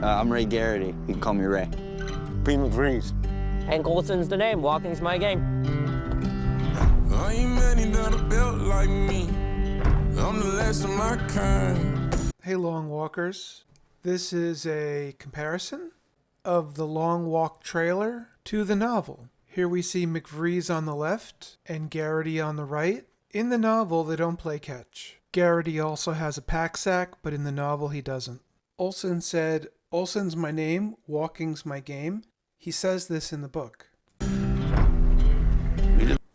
I'm Ray Garrity. You can call me Ray. Pete McVrees. Hank Olson's the name. Walking's my game. I ain't many that are built like me. I'm the last of my kind. Hey, Long Walkers. This is a comparison of the Long Walk trailer to the novel. Here we see McVrees on the left and Garrity on the right. In the novel, they don't play catch. Garrity also has a pack sack, but in the novel, he doesn't. Olson said, "Olson's my name, walking's my game." He says this in the book.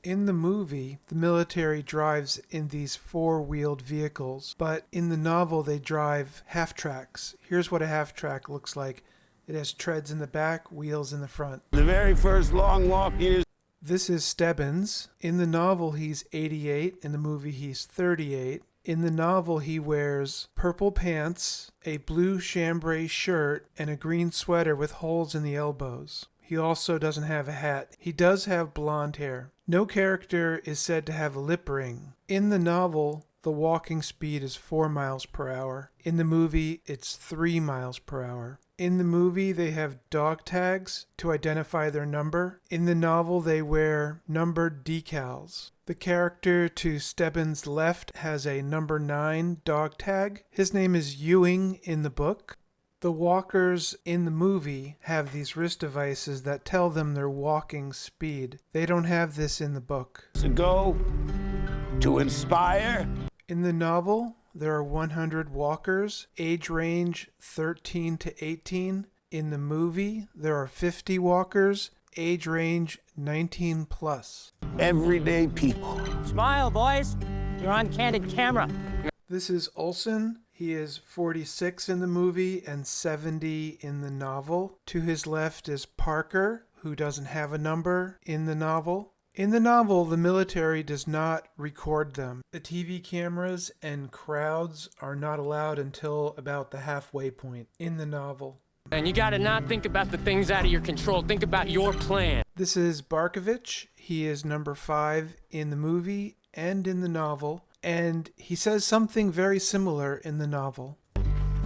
In the movie, the military drives in these four-wheeled vehicles, but in the novel, they drive half-tracks. Here's what a half-track looks like. It has treads in the back, wheels in the front. The very first long walk is... This is Stebbins. In the novel, he's 88. In the movie, he's 38. In the novel, he wears purple pants, a blue chambray shirt, and a green sweater with holes in the elbows. He also doesn't have a hat. He does have blonde hair. No character is said to have a lip ring. In the novel, the walking speed is 4 miles per hour. In the movie, it's 3 miles per hour. In the movie, they have dog tags to identify their number. In the novel, they wear numbered decals. The character to Stebbins' left has a number 9 dog tag. His name is Ewing in the book. The walkers in the movie have these wrist devices that tell them their walking speed. They don't have this in the book. To go, to inspire. In the novel, there are 100 walkers, age range 13 to 18. In the movie, there are 50 walkers, age range 19 plus. Everyday people. Smile, boys. You're on candid camera. This is Olson. He is 46 in the movie and 70 in the novel. To his left is Parker, who doesn't have a number in the novel. In the novel, the military does not record them. The TV cameras and crowds are not allowed until about the halfway point in the novel. And you gotta not think about the things out of your control. Think about your plan. This is Barkovich. He is number 5 in the movie and in the novel. And he says something very similar in the novel.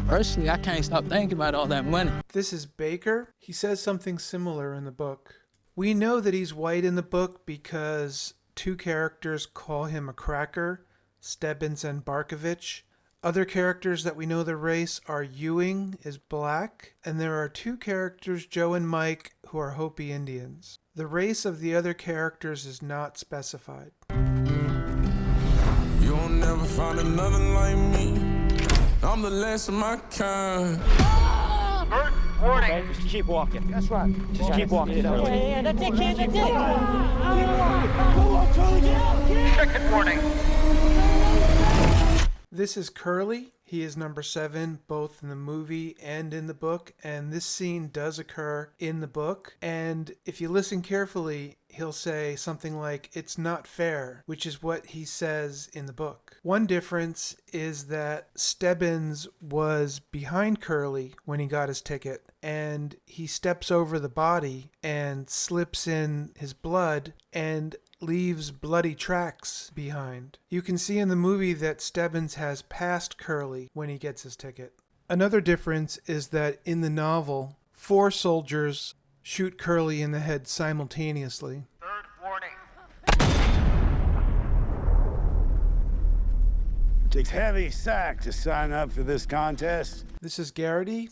Personally, I can't stop thinking about all that money. This is Baker. He says something similar in the book. We know that he's white in the book because 2 characters call him a cracker, Stebbins and Barkovich. Other characters that we know the race are Ewing is black, and there are 2 characters, Joe and Mike, who are Hopi Indians. The race of the other characters is not specified. You'll never find another like me. I'm the last of my kind. Bert, warning. Okay, just keep walking. That's right. Just keep walking. Yeah, that's it, kid. That's it. Second warning. This is Curly. He is number 7, both in the movie and in the book, and this scene does occur in the book. And if you listen carefully, he'll say something like, "It's not fair," which is what he says in the book. One difference is that Stebbins was behind Curly when he got his ticket, and he steps over the body and slips in his blood and leaves bloody tracks behind. You can see in the movie that Stebbins has passed Curly when he gets his ticket. Another difference is that in the novel, 4 soldiers shoot Curly in the head simultaneously. Third warning. It takes heavy sack to sign up for this contest. This is Garrity.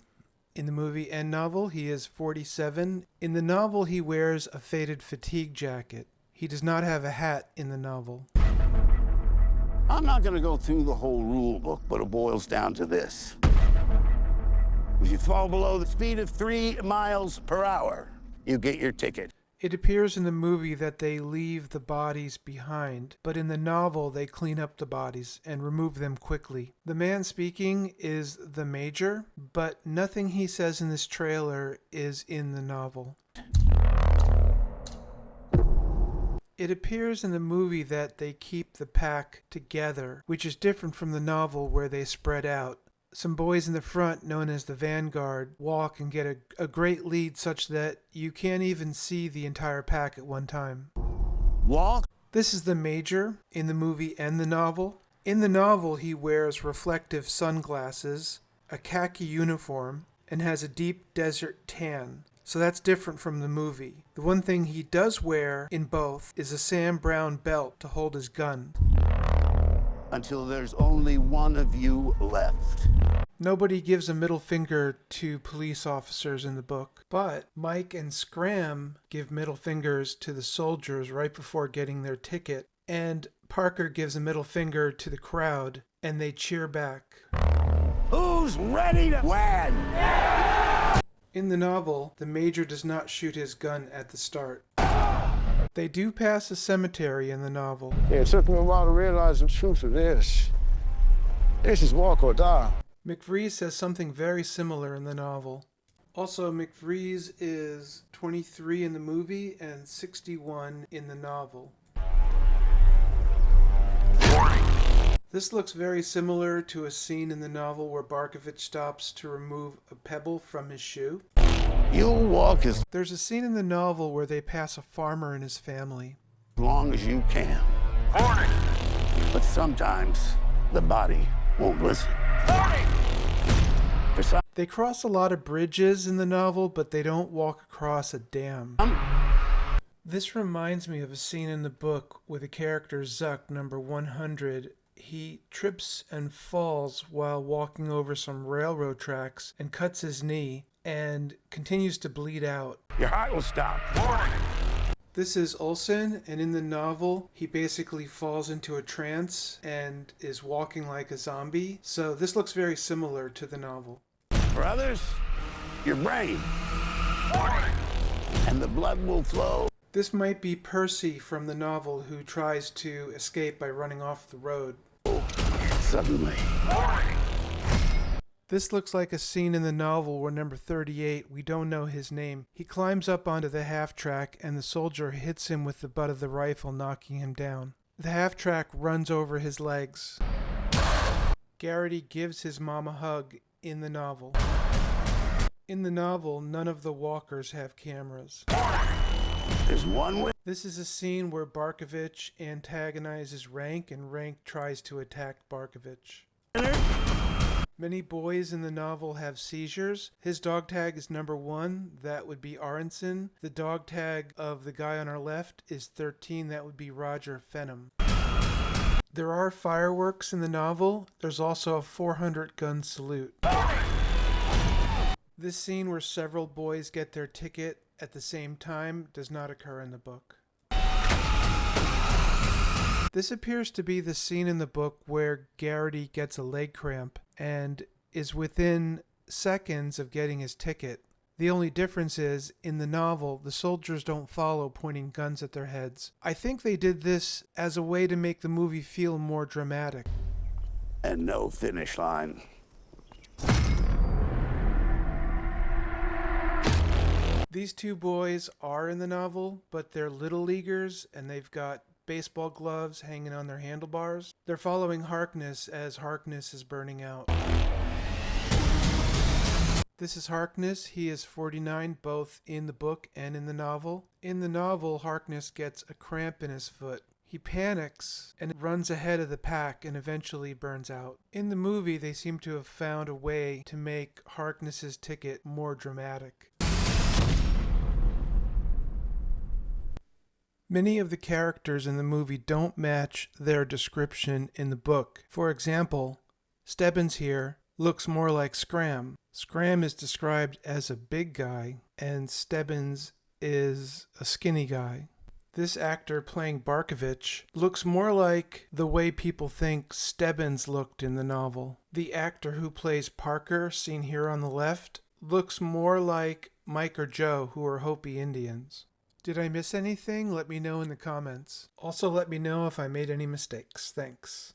In the movie and novel, he is 47. In the novel, he wears a faded fatigue jacket. He does not have a hat in the novel. I'm not going to go through the whole rule book, but it boils down to this. If you fall below the speed of 3 miles per hour, you get your ticket. It appears in the movie that they leave the bodies behind, but in the novel they clean up the bodies and remove them quickly. The man speaking is the Major, but nothing he says in this trailer is in the novel. It appears in the movie that they keep the pack together, which is different from the novel where they spread out. Some boys in the front, known as the Vanguard, walk and get a great lead such that you can't even see the entire pack at one time. Walk? This is the Major in the movie and the novel. In the novel, he wears reflective sunglasses, a khaki uniform, and has a deep desert tan. So that's different from the movie. The one thing he does wear in both is a Sam Brown belt to hold his gun. Until there's only one of you left. Nobody gives a middle finger to police officers in the book, but Mike and Scram give middle fingers to the soldiers right before getting their ticket, and Parker gives a middle finger to the crowd, and they cheer back. Who's ready to win? In the novel, the major does not shoot his gun at the start. They do pass a cemetery in the novel. Yeah, it took me a while to realize the truth of this. This is walk or die. McVries says something very similar in the novel. Also, McVries is 23 in the movie and 61 in the novel. This looks very similar to a scene in the novel where Barkovich stops to remove a pebble from his shoe. You'll walk as There's a scene in the novel where they pass a farmer and his family. long as you can. But sometimes the body won't listen. For some, They cross a lot of bridges in the novel, but they don't walk across a dam. This reminds me of a scene in the book with the character Zuck, number 100. He trips and falls while walking over some railroad tracks and cuts his knee and continues to bleed out. your heart will stop. This is Olsen, and in the novel, he basically falls into a trance and is walking like a zombie. So this looks very similar to the novel. For others, your brain. And the blood will flow. This might be Percy from the novel who tries to escape by running off the road. Suddenly. This looks like a scene in the novel where number 38, we don't know his name. He climbs up onto the half-track and the soldier hits him with the butt of the rifle, knocking him down. The half-track runs over his legs. Garrity gives his mom a hug in the novel. In the novel, none of the walkers have cameras. There's one way. This is a scene where Barkovich antagonizes Rank and Rank tries to attack Barkovich. Many boys in the novel have seizures. His dog tag is number 1. That would be Aronson. The dog tag of the guy on our left is 13. That would be Roger Fenham. There are fireworks in the novel. There's also a 400 gun salute. This scene where several boys get their ticket at the same time does not occur in the book. This appears to be the scene in the book where Garrity gets a leg cramp and is within seconds of getting his ticket. The only difference is, in the novel, the soldiers don't follow pointing guns at their heads. I think they did this as a way to make the movie feel more dramatic. And no finish line. These two boys are in the novel, but they're little leaguers and they've got baseball gloves hanging on their handlebars. They're following Harkness as Harkness is burning out. This is Harkness. He is 49 both in the book and in the novel. In the novel, Harkness gets a cramp in his foot. He panics and runs ahead of the pack and eventually burns out. In the movie, they seem to have found a way to make Harkness's ticket more dramatic. Many of the characters in the movie don't match their description in the book. For example, Stebbins here looks more like Scram. Scram is described as a big guy, and Stebbins is a skinny guy. This actor playing Barkovich looks more like the way people think Stebbins looked in the novel. The actor who plays Parker, seen here on the left, looks more like Mike or Joe, who are Hopi Indians. Did I miss anything? Let me know in the comments. Also, let me know if I made any mistakes. Thanks.